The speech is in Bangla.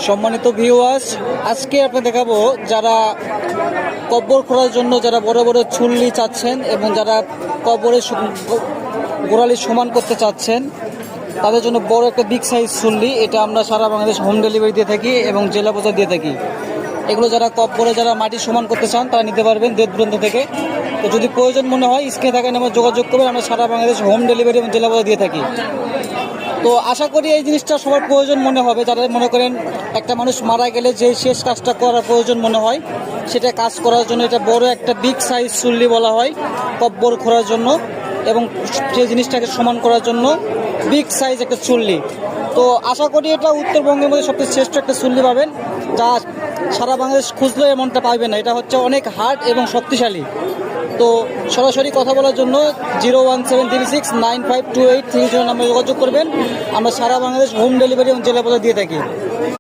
সম্মানিত ভিউয়ার্স, আজকে আপনাদের দেখাবো যারা কব্বর খোঁড়ার জন্য যারা বড় বড় চুল্লি চাচ্ছেন এবং যারা কব্বরের গোড়ালি সমান করতে চাচ্ছেন তাদের জন্য বড় একটা বিগ সাইজ চুল্লি। এটা আমরা সারা বাংলাদেশ হোম ডেলিভারি দিয়ে থাকি এবং জেলা বাজার দিয়ে থাকি। এগুলো যারা কব্বরে যারা মাটি সমান করতে চান তারা নিতে পারবেন দূর দূরান্ত থেকে। তো যদি প্রয়োজন মনে হয় স্ক্রিনে থাকেন আমরা যোগাযোগ করবেন। আমরা সারা বাংলাদেশ হোম ডেলিভারি এবং জেলা বাজার দিয়ে থাকি। তো আশা করি এই জিনিসটা সবার প্রয়োজন মনে হবে। যারা মনে করেন একটা মানুষ মারা গেলে যে শেষ কাজটা করার প্রয়োজন মনে হয় সেটা কাজ করার জন্য এটা বড় একটা বিগ সাইজ চুল্লি বলা হয় কব্বর খোঁড়ার জন্য, এবং সেই জিনিসটাকে সমান করার জন্য বিগ সাইজ একটা চুল্লি। তো আশা করি এটা উত্তরবঙ্গের মধ্যে সবচেয়ে শ্রেষ্ঠ একটা চুল্লি পাবেন, যা সারা বাংলাদেশ খুঁজলেও এমনটা পাবেন না। এটা হচ্ছে অনেক হার্ড এবং শক্তিশালী। তো সরাসরি কথা বলার জন্য 01736952830 নাম্বারে যোগাযোগ করবেন। আমরা সারা বাংলাদেশ হোম ডেলিভারি এবং জেলা বাজার দিয়ে থাকি।